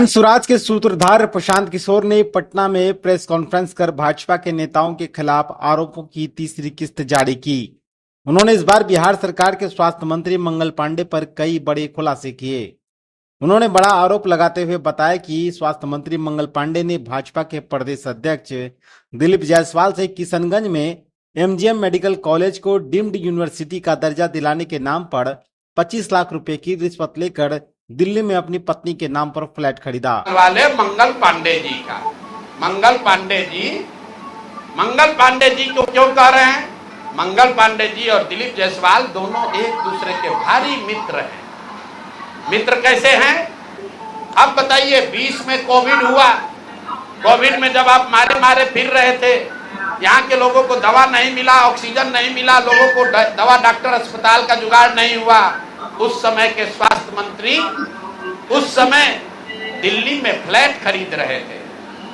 स्वराज के सूत्रधार प्रशांत किशोर ने पटना में प्रेस कॉन्फ्रेंस कर भाजपा के नेताओं के खिलाफ आरोपों की तीसरी किस्त जारी की। उन्होंने इस बार बिहार सरकार के स्वास्थ्य मंत्री मंगल पांडे पर कई बड़े खुलासे किए। उन्होंने बड़ा आरोप लगाते हुए बताया कि स्वास्थ्य मंत्री मंगल पांडे ने भाजपा के प्रदेश अध्यक्ष दिलीप जायसवाल से किशनगंज में एमजीएम मेडिकल कॉलेज को डीम्ड यूनिवर्सिटी का दर्जा दिलाने के नाम पर 25 लाख रुपए की रिश्वत लेकर दिल्ली में अपनी पत्नी के नाम पर फ्लैट खरीदा। वाले मंगल पांडे जी का मंगल पांडे जी को क्यों कह रहे हैं? मंगल पांडे जी और दिलीप जायसवाल दोनों एक दूसरे के भारी मित्र हैं। मित्र कैसे हैं? अब बताइए, 20 में कोविड हुआ। कोविड में जब आप मारे फिर रहे थे, यहाँ के लोगों को दवा नहीं मिला, ऑक्सीजन नहीं मिला, लोगों को दवा डॉक्टर अस्पताल का जुगाड़ नहीं हुआ। उस समय के स्वास्थ्य मंत्री उस समय दिल्ली में फ्लैट खरीद रहे थे।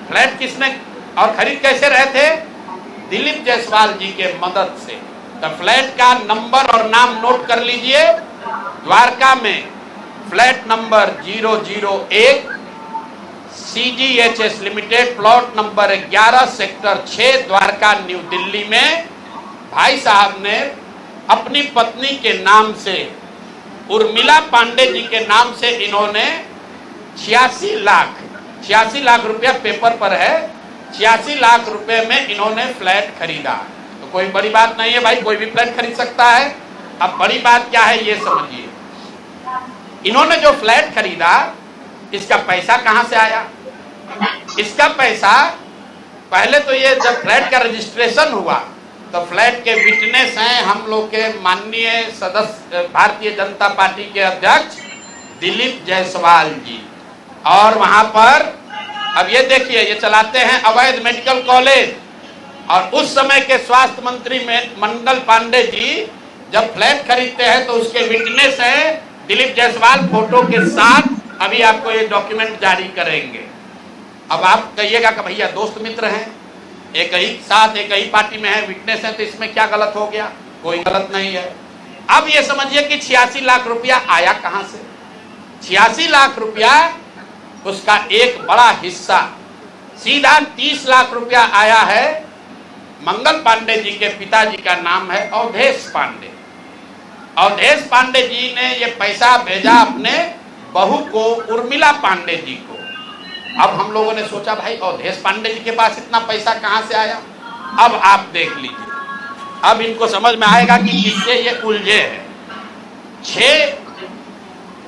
फ्लैट किसने और खरीद कैसे रहे थे? दिलीप जायसवाल जी के मदद से। तो फ्लैट का नंबर और नाम नोट कर लीजिए। द्वारका में flat number 001 CGHS limited, plot number 11 sector 6 Dwarka new Delhi में भाई साहब ने अपनी पत्नी के नाम से, उर्मिला पांडे जी के नाम से, इन्होंने 86 लाख रुपया पेपर पर है, 86 लाख रुपए में इन्होंने फ्लैट खरीदा। तो कोई बड़ी बात नहीं है भाई, कोई भी फ्लैट खरीद सकता है। अब बड़ी बात क्या है ये समझिए। इन्होंने जो फ्लैट खरीदा, इसका पैसा कहां से आया? इसका पैसा पहले तो ये जब फ्लैट का रजिस्ट्रेशन हुआ तो फ्लैट के विटनेस हैं हम लोग के माननीय सदस्य भारतीय जनता पार्टी के अध्यक्ष दिलीप जायसवाल जी। और वहां पर अब ये देखिए, ये चलाते हैं अवैध मेडिकल कॉलेज। और उस समय के स्वास्थ्य मंत्री में मंगल पांडे जी जब फ्लैट खरीदते हैं तो उसके विटनेस हैं दिलीप जायसवाल फोटो के साथ। अभी आपको ये डॉक्यूमेंट जारी करेंगे। अब आप कहिएगा कि भैया दोस्त मित्र हैं, एक ही साथ एक ही पार्टी में है, विटनेस है, तो इसमें क्या गलत हो गया? कोई गलत नहीं है। अब ये समझिए कि 86 लाख रुपया आया कहां से? 86 लाख रुपया उसका एक बड़ा हिस्सा सीधा 30 लाख रुपया आया है। मंगल पांडे जी के पिताजी का नाम है अवधेश पांडे। अवधेश पांडे जी ने ये पैसा भेजा अपने बहू को, उर्मिला पांडे जी को। अब हम लोगों ने सोचा भाई अवधेश पांडे जी के पास इतना पैसा कहां से आया? अब आप देख लीजिए, अब इनको समझ में आएगा कि किससे ये उलझे हैं।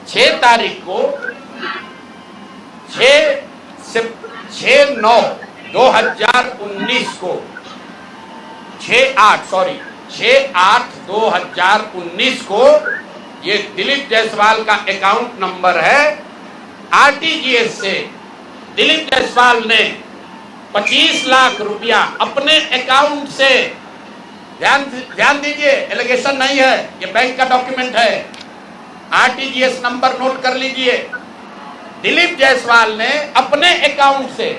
6 तारीख को 6/9/2019 को 6/8/2019 को ये दिलीप जायसवाल का अकाउंट नंबर है। RTGS से दिलीप जायसवाल ने 25 लाख रुपया अपने अकाउंट से, ध्यान दीजिए, एलिगेशन नहीं है, ये बैंक का डॉक्यूमेंट है। RTGS नंबर नोट कर लीजिए। दिलीप जायसवाल ने अपने अकाउंट से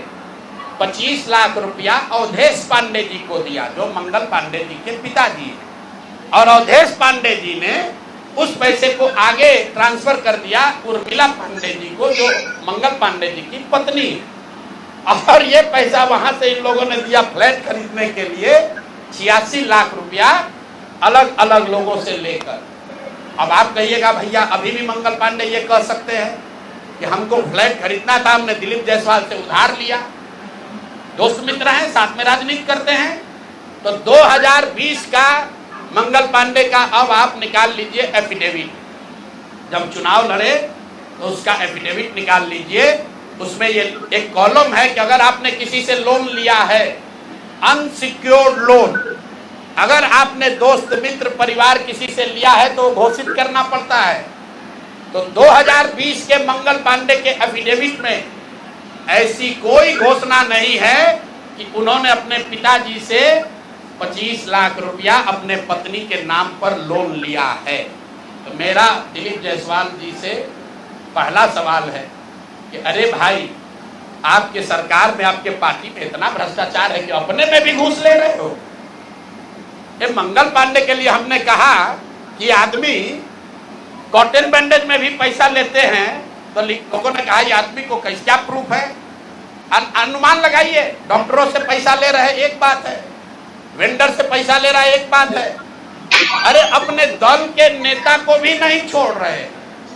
25 लाख रुपया अवधेश पांडे जी को दिया, जो मंगल पांडे जी के पिताजी हैं। और अवधेश पांडे जी ने उस पैसे को आगे ट्रांसफर कर दिया उर्मिला पांडे जी को, जो मंगल पांडे जी की पत्नी है। और ये पैसा वहां से इन लोगों ने दिया फ्लैट खरीदने के लिए, 86 लाख रुपया अलग अलग लोगों से लेकर। अब आप कहिएगा भैया अभी भी मंगल पांडे ये कह सकते हैं कि हमको फ्लैट खरीदना था, हमने दिलीप जायसवाल से उधार लिया। दोस्त मित्र हैं, साथ में राजनीति करते हैं। तो 2020 का मंगल पांडे का अब आप निकाल लीजिए एफिडेविट। जब चुनाव लड़े तो उसका एफिडेविट निकाल लीजिए। उसमें ये एक कॉलम है कि अगर आपने किसी से लोन लिया है, अनसिक्योर्ड लोन, अगर आपने दोस्त मित्र परिवार किसी से लिया है तो घोषित करना पड़ता है। तो 2020 के मंगल पांडे के एफिडेविट में ऐसी कोई घोषणा नहीं है कि उन्होंने अपने पिताजी से 25 लाख रुपया अपने पत्नी के नाम पर लोन लिया है। तो मेरा दिलीप जायसवाल जी से पहला सवाल है कि अरे भाई, आपके सरकार में, आपके पार्टी में इतना भ्रष्टाचार है कि अपने में भी घूस ले रहे हो। ये मंगल पांडे के लिए हमने कहा कि आदमी कॉटन बैंडेज में भी पैसा लेते हैं तो लोगों ने कहा ये आदमी को कैसे, क्या प्रूफ है? अनुमान लगाइए। डॉक्टरों से पैसा ले रहे एक बात है, वेंडर से पैसा ले रहा है एक बात है, अरे अपने दल के नेता को भी नहीं छोड़ रहे।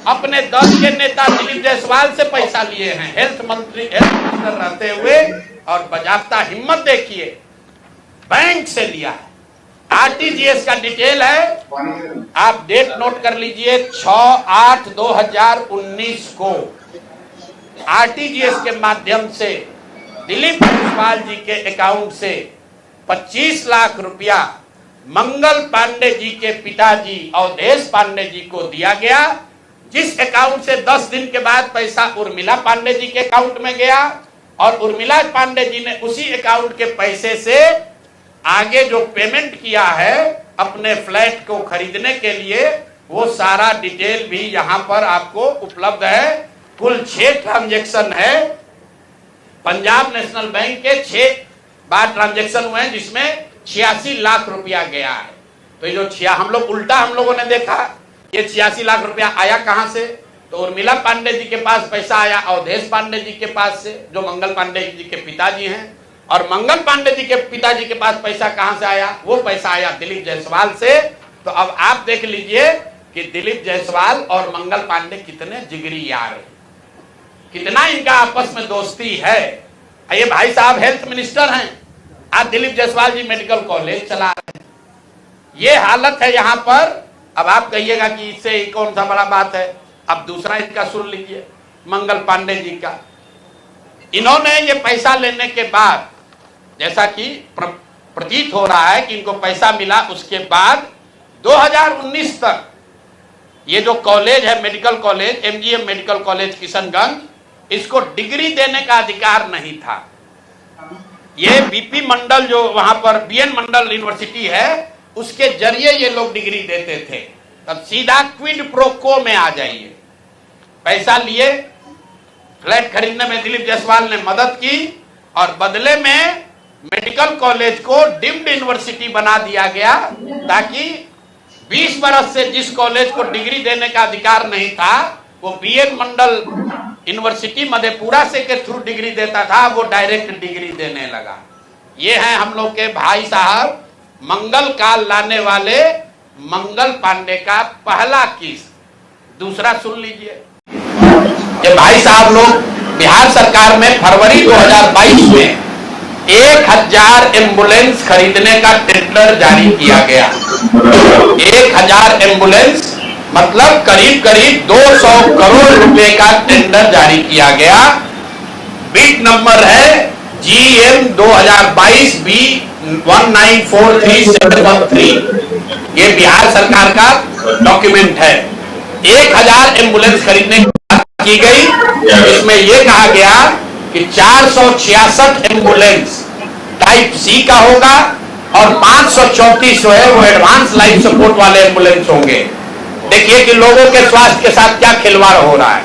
अपने दल के नेता दिलीप जायसवाल से पैसा लिए हैं, हेल्थ मिनिस्टर रहते हुए, और बजाता हिम्मत देखिए, बैंक से लिया है। आरटीजीएस का डिटेल है, आप डेट नोट कर लीजिए, 6/8/2019 को आरटीजीएस के माध्यम से दिलीप जायसवाल जी के अकाउंट से 25 लाख रुपया मंगल पांडे जी के पिताजी अवधेश पांडे जी को दिया गया, जिस अकाउंट से 10 दिन के बाद पैसा उर्मिला पांडे जी के अकाउंट में गया, और उर्मिला पांडे जी ने उसी अकाउंट के पैसे से आगे जो पेमेंट किया है अपने फ्लैट को खरीदने के लिए, वो सारा डिटेल भी यहां पर आपको उपलब्ध है। कुल 6 ट्रांजैक्शन है, पंजाब नेशनल बैंक के 6 बार ट्रांजैक्शन हुए हैं, जिसमें 86 लाख रुपया गया है। तो ये जो हम लोगों ने देखा, ये 86 लाख रुपया आया कहां से? तो उर्मिला पांडे जी के पास पैसा आया अवधेश पांडे जी के पास से, जो मंगल पांडे जी के पिताजी हैं, और मंगल पांडे जी के पिताजी के पास पैसा कहां से आया? वो पैसा आया दिलीप जायसवाल से। तो अब आप देख लीजिए कि दिलीप जायसवाल और मंगल पांडे कितने जिगरी यार हैं, कितना इनका आपस में दोस्ती है। ये भाई साहब हेल्थ मिनिस्टर हैं, आज दिलीप जायसवाल जी मेडिकल कॉलेज चला रहे हैं। ये हालत है यहाँ पर। अब आप कहिएगा कि इससे कौन सा बड़ा बात है। अब दूसरा इसका सुन लीजिए, मंगल पांडे जी का। इन्होंने ये पैसा लेने के बाद, जैसा कि प्रतीत हो रहा है कि इनको पैसा मिला, उसके बाद 2019 तक ये जो कॉलेज है medical college, MGM medical college Kishanganj, इसको डिग्री देने का अधिकार नहीं था। ये बीपी मंडल, जो वहां पर बीएन मंडल यूनिवर्सिटी है, उसके जरिए ये लोग डिग्री देते थे। तब सीधा क्विड प्रो को में आ जाइए, पैसा लिए, फ्लैट खरीदने में दिलीप जायसवाल ने मदद की, और बदले में मेडिकल कॉलेज को डीम्ड यूनिवर्सिटी बना दिया गया, ताकि 20 बरस से जिस कॉलेज को डिग्री देने का अधिकार नहीं था, वो बीएन मंडल यूनिवर्सिटी मधेपुरा से के थ्रू डिग्री देता था, वो डायरेक्ट डिग्री देने लगा। ये हैं हम लोग के भाई साहब, मंगल काल लाने वाले मंगल पांडे का पहला केस। दूसरा सुन लीजिए, ये भाई साहब लोग बिहार सरकार में फरवरी 2022 में 1000 एम्बुलेंस खरीदने का टेंडर जारी किया गया। 1000 एम्बुलेंस मतलब करीब करीब 200 करोड़ रुपए का टेंडर जारी किया गया। बिट नंबर है GM 2022 B 1943713। ये बिहार सरकार का डॉक्यूमेंट है। 1000 एम्बुलेंस खरीदने की बात की गई। इसमें यह कहा गया कि 466 एम्बुलेंस टाइप सी का होगा, और 534 जो है वो एडवांस लाइफ सपोर्ट वाले एम्बुलेंस होंगे। देखिए कि लोगों के स्वास्थ्य के साथ क्या खिलवाड़ हो रहा है।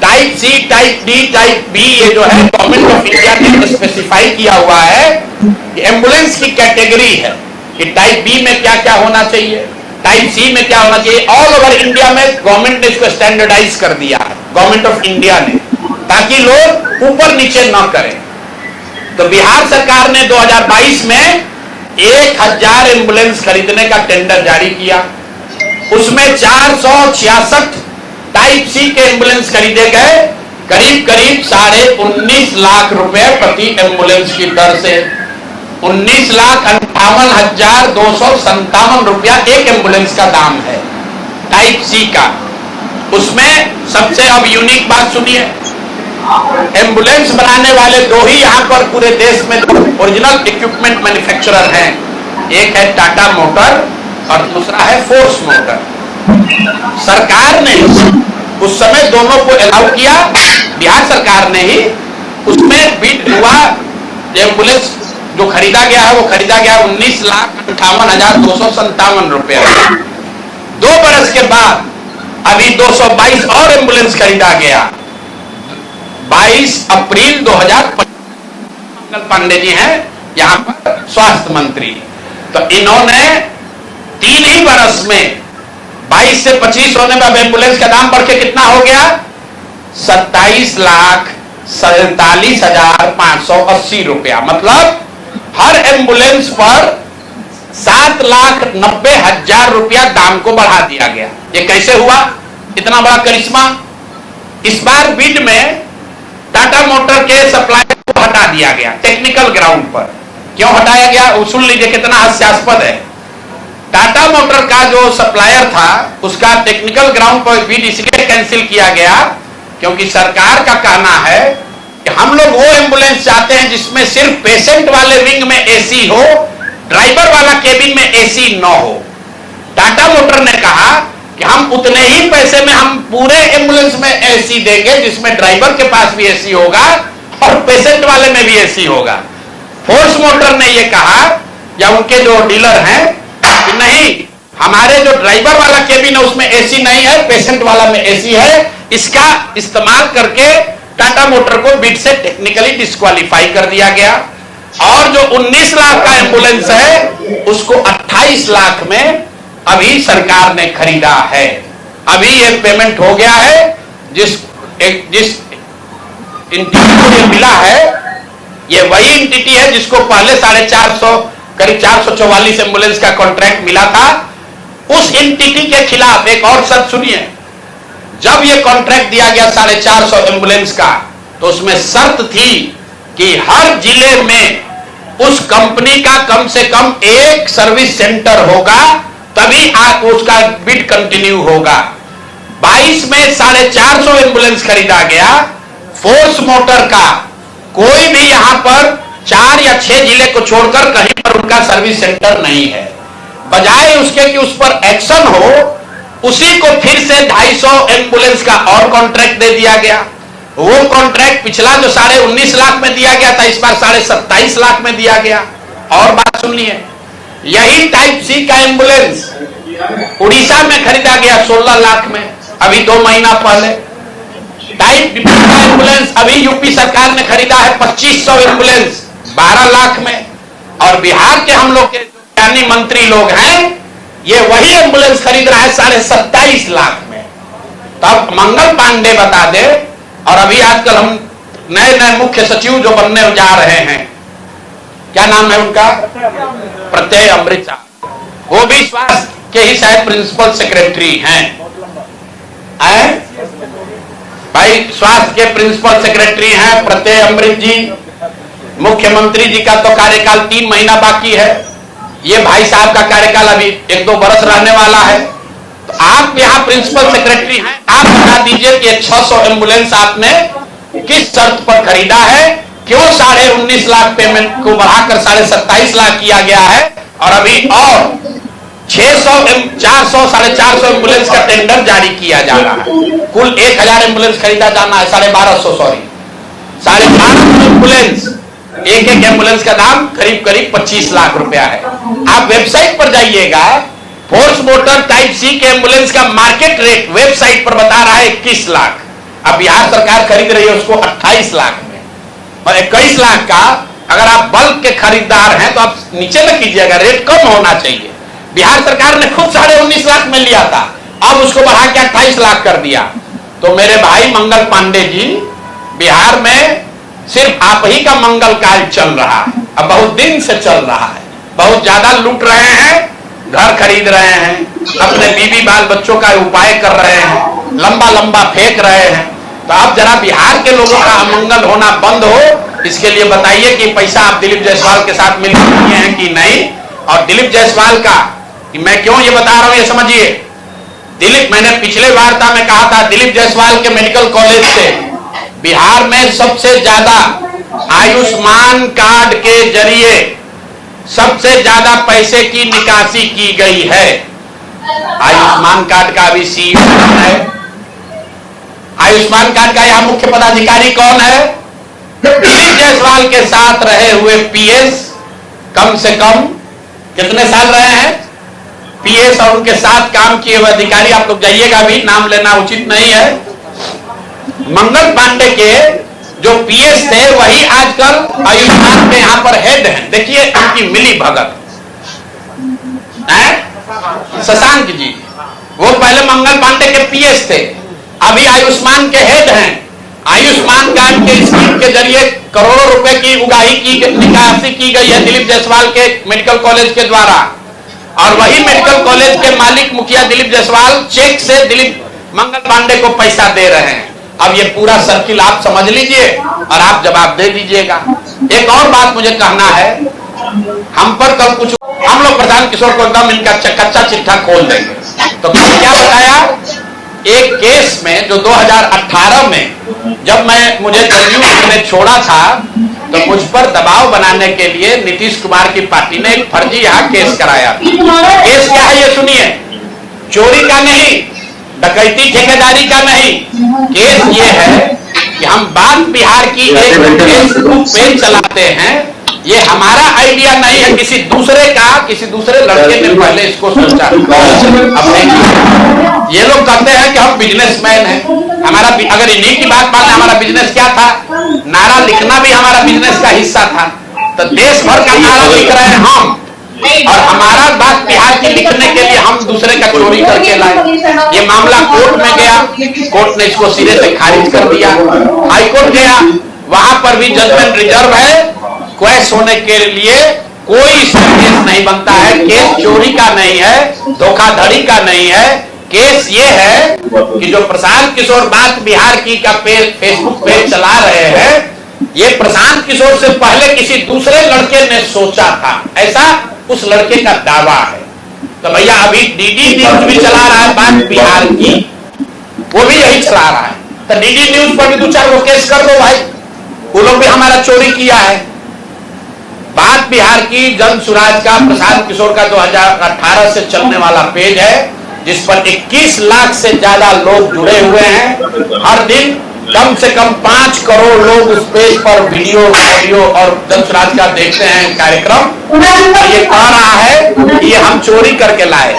Type C, type D, type B, ये जो है गवर्नमेंट ऑफ इंडिया ने स्पेसिफाई किया हुआ है कि एम्बुलेंस की कैटेगरी है कि टाइप बी में क्या क्या होना चाहिए, टाइप सी में क्या होना चाहिए। ऑल ओवर इंडिया में गवर्नमेंट ने इसको स्टैंडर्डाइज कर दिया है, गवर्नमेंट ऑफ इंडिया ने, ताकि लोग ऊपर नीचे न करें। तो बिहार सरकार ने 2022 में 1000 एम्बुलेंस खरीदने का टेंडर जारी किया। उसमें 466 टाइप सी के एम्बुलेंस खरीदे गए, करीब करीब 19.5 लाख रुपए प्रति एम्बुलेंस की दर से। 19,58,257 रुपया एक एम्बुलेंस का दाम है टाइप सी का। उसमें सबसे अब यूनिक बात सुनिए, एम्बुलेंस बनाने वाले दो ही यहां पर पूरे देश में ओरिजिनल इक्विपमेंट मैन्युफैक्चरर हैं, एक है टाटा मोटर और दूसरा है फोर्स मोटर। सरकार ने उस समय दोनों को अलाउ किया, बिहार सरकार ने ही। उसमें बिड हुआ, एम्बुलेंस जो खरीदा गया है वो खरीदा गया 19,58,257 रुपया। 2 बरस के बाद अभी 222 और एम्बुलेंस खरीदा गया। 22 अप्रैल 2025 मंगल पांडे जी हैं यहां पर स्वास्थ्य मंत्री। तो इन्होंने 3 ही बरस में 22 से 25 होने में अब एम्बुलेंस का दाम बढ़ के कितना हो गया? 27,47,580 रुपया, मतलब हर एम्बुलेंस पर 7,90,000 रुपया दाम को बढ़ा दिया गया। ये कैसे हुआ? इतना बड़ा करिश्मा। इस बार बिड में टाटा मोटर के सप्लायर को हटा दिया गया टेक्निकल ग्राउंड पर। क्यों हटाया गया? सुन लीजिए कितना हास्यास्पद है। टाटा मोटर का जो सप्लायर था उसका टेक्निकल ग्राउंड पर बिड इसलिए कैंसिल किया गया क्योंकि सरकार का कहना है कि हम लोग वो एम्बुलेंस चाहते हैं जिसमें सिर्फ पेशेंट वाले विंग में एसी हो, ड्राइवर वाला केबिन में एसी न हो। टाटा मोटर ने कहा कि हम उतने ही पैसे में हम पूरे एम्बुलेंस में एसी देंगे जिसमें ड्राइवर के पास भी एसी होगा और पेशेंट वाले में भी एसी होगा। फोर्स मोटर ने यह कहा या उनके जो डीलर हैं कि नहीं, हमारे जो ड्राइवर वाला केबिन है उसमें एसी नहीं है, पेशेंट वाला में एसी है। इसका इस्तेमाल करके टाटा मोटर को बिड से टेक्निकली डिस्क्वालीफाई कर दिया गया और जो 19 लाख का एम्बुलेंस है उसको 28 लाख में अभी सरकार ने खरीदा है। अभी ये पेमेंट हो गया है। जिस एंटिटी को ये मिला है ये वही एंटिटी है जिसको पहले 450 करीब 444 एम्बुलेंस का कॉन्ट्रैक्ट मिला था। उस एंटिटी के खिलाफ एक और शर्त सुनिए, जब ये कॉन्ट्रैक्ट दिया गया 450 एम्बुलेंस का तो उसमें शर्त थी कि हर जिले में उस कंपनी का कम से कम एक सर्विस सेंटर होगा तभी उसका बिड कंटिन्यू होगा। 22 में 450 एम्बुलेंस खरीदा गया। फोर्स मोटर का कोई भी यहां पर 4 या 6 जिले को छोड़कर कहीं पर उनका सर्विस सेंटर नहीं है। बजाय उसके कि उस पर एक्शन हो, उसी को फिर से 250 एम्बुलेंस का और कॉन्ट्रैक्ट दे दिया गया। वो कॉन्ट्रैक्ट पिछला जो 19.5 लाख में दिया गया था इस बार 27.5 लाख में दिया गया। और बात सुनिए, यही टाइप सी का एम्बुलेंस उड़ीसा में खरीदा गया 16 लाख में अभी 2 महीना पहले। टाइप बी का एम्बुलेंस अभी यूपी सरकार ने खरीदा है 2500 एम्बुलेंस 12 लाख में। और बिहार के हम लोग के ज्ञानी मंत्री लोग हैं ये वही एम्बुलेंस खरीद रहा है 27.5 लाख में। तब मंगल पांडे बता दे। और अभी आजकल हम नए नए मुख्य सचिव जो बनने जा रहे हैं, क्या नाम है उनका? प्रत्यय अमृत साहब। वो भी स्वास्थ्य के ही शायद प्रिंसिपल सेक्रेटरी हैं। भाई स्वास्थ्य के प्रिंसिपल सेक्रेटरी हैं प्रत्यय अमृत जी। मुख्यमंत्री जी का तो कार्यकाल 3 महीना बाकी है। ये भाई साहब का कार्यकाल अभी 1-2 बरस रहने वाला है। तो आप यहाँ प्रिंसिपल सेक्रेटरी हैं, आप बता दीजिए कि 600 एम्बुलेंस आपने किस शर्त पर खरीदा है? क्यों 19.5 लाख पेमेंट को बढ़ाकर 27.5 लाख किया गया है? और अभी और 600 400 450 एम्बुलेंस का टेंडर जारी किया जा रहा है। कुल 1000 एम्बुलेंस खरीदा जाना है, 1250 सॉरी 1250 एम्बुलेंस। एक एम्बुलेंस का दाम करीब 25 लाख रुपया है। आप वेबसाइट पर जाइएगा, फोर्स मोटर टाइप सी के एम्बुलेंस का मार्केट रेट वेबसाइट पर बता रहा है 21 लाख। अब बिहार सरकार खरीद रही है उसको 28 लाख में। और 21 लाख का अगर आप बल्क के खरीदार हैं तो आप नीचे न कीजिएगा, रेट कम होना चाहिए। बिहार सरकार ने खुद 19.5 लाख में लिया था, अब उसको बढ़ा के 28 लाख कर दिया। तो मेरे भाई मंगल पांडे जी, बिहार में सिर्फ आप ही का मंगल कार्य चल रहा है। अब बहुत दिन से चल रहा है। बहुत ज्यादा लूट रहे हैं, घर खरीद रहे हैं, अपने बीवी बाल बच्चों का उपाय कर रहे हैं, लंबा लंबा फेंक रहे हैं। तो अब जरा बिहार के लोगों का अमंगल होना बंद हो, इसके लिए बताइए कि पैसा आप दिलीप जायसवाल के साथ मिल रहे हैं कि नहीं। और दिलीप जायसवाल का कि मैं क्यों ये बता रहा हूं ये समझिए। दिलीप, मैंने पिछले वार्ता में कहा था दिलीप जायसवाल के मेडिकल कॉलेज से बिहार में सबसे ज्यादा आयुष्मान कार्ड के जरिए सबसे ज्यादा पैसे की निकासी की गई है। आयुष्मान कार्ड का अभी सीईओ है। आयुष्मान कार्ड का यहां मुख्य पदाधिकारी कौन है? दिलीप जायसवाल के साथ रहे हुए पीएस, कम से कम कितने साल रहे हैं पीएस और उनके साथ काम किए हुए अधिकारी। आप लोग जाइएगा, भी नाम लेना उचित नहीं है। मंगल पांडे के जो पीएस थे वही आजकल आयुष्मान में यहां पर हेड हैं। देखिए उनकी मिली भगत। शशांक जी वो पहले मंगल पांडे के पीएस थे, अभी आयुष्मान के हेड हैं। आयुष्मान कार्ड के स्कीम के जरिए करोड़ों रुपए की उगाही की निकासी की गई है दिलीप जायसवाल के मेडिकल कॉलेज के द्वारा, और वही मेडिकल कॉलेज के मालिक मुखिया दिलीप जायसवाल चेक से दिलीप मंगल पांडे को पैसा दे रहे हैं। अब ये पूरा सर्किल आप समझ लीजिए और आप जवाब दे दीजिएगा। एक और बात मुझे कहना है, हम पर कल कुछ हम लोग प्रशांत किशोर को एकदम इनका कच्चा चिट्ठा खोल देंगे। तो कल क्या बताया, एक केस में जो 2018 में जब मुझे जदयू ने छोड़ा था, तो मुझ पर दबाव बनाने के लिए नीतीश कुमार की पार्टी ने एक फर्जी यहाँ केस कराया। केस क्या है ये सुनिए, चोरी का नहीं, डकैती ठेकेदारी का नहीं, केस ये है कि हम बात बिहार की एक फेसबुक पेज चलाते हैं। ये हमारा आइडिया नहीं है, किसी दूसरे लड़के ने पहले इसको सोचा। अब ये लोग कहते हैं कि हम बिजनेसमैन हैं, हमारा अगर इन्हीं की बात माने हमारा बिजनेस क्या था, नारा लिखना भी हमारा बिजनेस का हिस्सा था। तो देश भर का नारा लिख रहे हैं हम, और हमारा बात बिहार की लिखने के लिए हम दूसरे का चोरी करके लाए। ये मामला कोर्ट में गया, कोर्ट ने इसको सिरे से खारिज कर दिया। हाईकोर्ट गया, वहां पर भी जजमेंट रिजर्व है, क्वेश होने के लिए कोई केस नहीं बनता है। केस चोरी का नहीं है, धोखाधड़ी का नहीं है, केस ये है कि जो प्रशांत किशोर बात बिहार की का फेसबुक पेज चला रहे हैं, ये प्रशांत किशोर से पहले किसी दूसरे लड़के ने सोचा था, ऐसा उस लड़के का दावा है। तो भैया अभी डीडी न्यूज भी चला रहा है बात बिहार की, वो भी यही चला रहा है। तो डीडी न्यूज पर भी 2-4 वो केस कर दो भाई, वो लोग भी हमारा चोरी किया है। बात बिहार की जन सुराज का प्रशांत किशोर का 2018 से चलने वाला पेज है, जिस पर 21 लाख से ज्यादा लोग जुड़े हुए हैं। हर दिन कम से कम 5 करोड़ लोग उस पेज पर वीडियो ऑडियो और जन सुराज का देखते हैं कार्यक्रम। और ये कह रहा है कि ये हम चोरी करके लाए।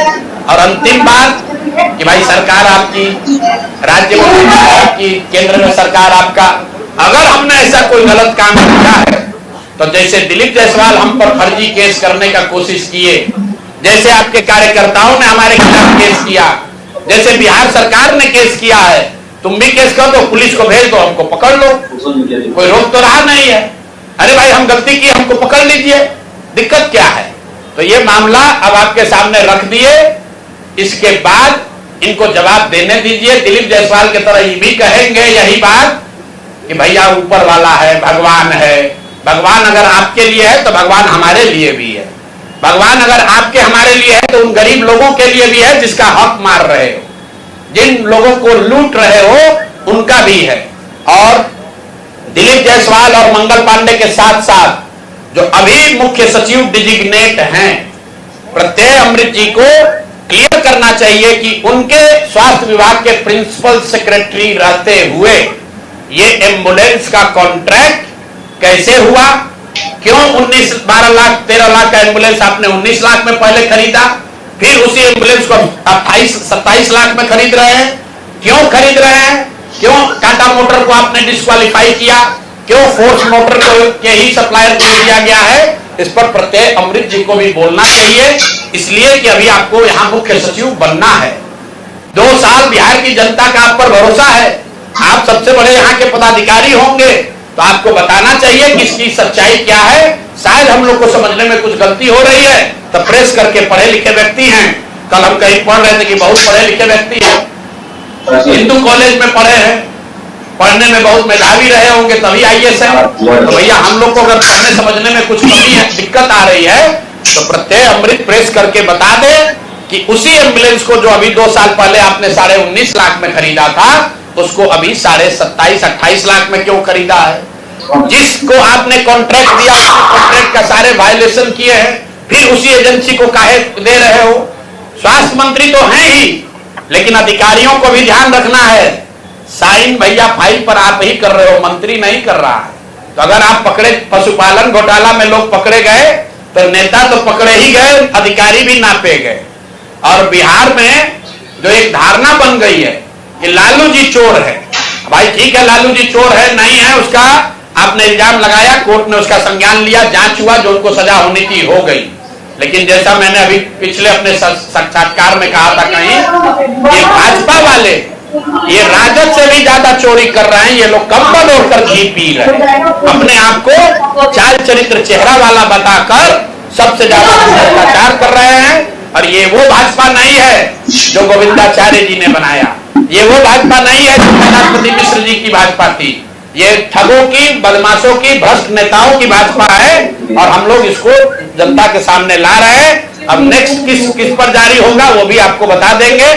और अंतिम बात कि भाई सरकार आपकी, राज्य में आपकी, केंद्र में सरकार आपका, अगर हमने ऐसा कोई गलत काम किया है तो जैसे दिलीप जायसवाल हम पर फर्जी केस करने का कोशिश किए, जैसे आपके कार्यकर्ताओं ने हमारे खिलाफ केस किया, जैसे बिहार सरकार ने केस किया है, तुम भी केस कर दो, पुलिस को भेज दो, हमको पकड़ लो, कोई रोक तो रहा नहीं है। अरे भाई हम गलती की, हमको पकड़ लीजिए, दिक्कत क्या है। तो ये मामला अब आपके सामने रख दिए, इसके बाद इनको जवाब देने दीजिए। दिलीप जायसवाल की तरह ये भी कहेंगे यही बात कि भैया ऊपर वाला है, भगवान है। भगवान अगर आपके लिए है तो भगवान हमारे लिए भी है। भगवान अगर आपके हमारे लिए है तो उन गरीब लोगों के लिए भी है जिसका हक मार रहे हो, जिन लोगों को लूट रहे हो उनका भी है। और दिलीप जायसवाल और मंगल पांडे के साथ साथ जो अभी मुख्य सचिव डिजिग्नेट हैं, प्रत्यय अमृत जी को क्लियर करना चाहिए कि उनके स्वास्थ्य विभाग के प्रिंसिपल सेक्रेटरी रहते हुए ये एम्बुलेंस का कॉन्ट्रैक्ट कैसे हुआ, क्यों 12 लाख 13 लाख का एम्बुलेंस आपने 19 लाख में पहले खरीदा, फिर उसी एम्बुलेंस को 27 लाख में खरीद रहे हैं, क्यों खरीद रहे हैं, क्यों टाटा मोटर को आपने डिस्क्वालीफाई किया, क्यों फोर्स मोटर को के ही सप्लायर को दिया गया है, इस पर प्रत्यय अमृत जी को भी बोलना चाहिए। इसलिए कि अभी आपको यहाँ मुख्य सचिव बनना है, 2 साल बिहार की जनता का आप पर भरोसा है, आप सबसे बड़े यहाँ के पदाधिकारी होंगे, तो आपको बताना चाहिए कि इसकी सच्चाई क्या है। शायद हम लोग को समझने में कुछ गलती हो रही है, तो प्रेस करके पढ़े लिखे व्यक्ति हैं, कल हम कहीं पढ़ रहे थे कि बहुत पढ़े लिखे व्यक्ति हैं, हिंदू कॉलेज में पढ़े हैं, पढ़ने में बहुत मेधावी रहे होंगे तभी IAS है। तो भैया हम लोग को अगर पढ़ने समझने में कुछ कमी है, दिक्कत आ रही है, तो प्रत्यय अमृत प्रेस करके बता दे कि उसी एम्बुलेंस को जो अभी 2 साल पहले आपने 19.5 लाख में खरीदा था, उसको अभी 27-28 लाख में क्यों खरीदा है। जिसको आपने कॉन्ट्रैक्ट दिया, कॉन्ट्रैक्ट का सारे वायलेशन किए हैं, फिर उसी एजेंसी को काहे दे रहे हो। स्वास्थ्य मंत्री तो हैं ही, लेकिन अधिकारियों को भी ध्यान रखना है, साइन भैया फाइल पर आप ही कर रहे हो, मंत्री नहीं कर रहा है। तो अगर आप पकड़े, पशुपालन घोटाला में लोग पकड़े गए तो नेता तो पकड़े ही गए, अधिकारी भी नापे गए। और बिहार में जो एक धारणा बन गई है कि लालू जी चोर है, भाई ठीक है लालू जी चोर है नहीं है, उसका आपने इल्जाम लगाया, कोर्ट ने उसका संज्ञान लिया, जांच हुआ, जो उनको सजा होनी थी हो गई। लेकिन जैसा मैंने अभी पिछले अपने साक्षात्कार में कहा था कहीं, ये भाजपा वाले ये राजद से भी ज्यादा चोरी कर रहे हैं। ये लोग कंबल ओढ़कर घी पी रहे हैं, अपने आप को चाल चरित्र चेहरा वाला बताकर सबसे ज्यादा भ्रष्टाचार कर रहे हैं। और ये वो भाजपा नहीं है जो गोविंदाचार्य जी ने बनाया, ये वो भाजपा नहीं है जो सेनापति मिश्र जी की भाजपा थी। ये ठगों की, बदमाशों की, भ्रष्ट नेताओं की भाजपा है और हम लोग इसको जनता के सामने ला रहे हैं। अब नेक्स्ट किस पर जारी होगा वो भी आपको बता देंगे।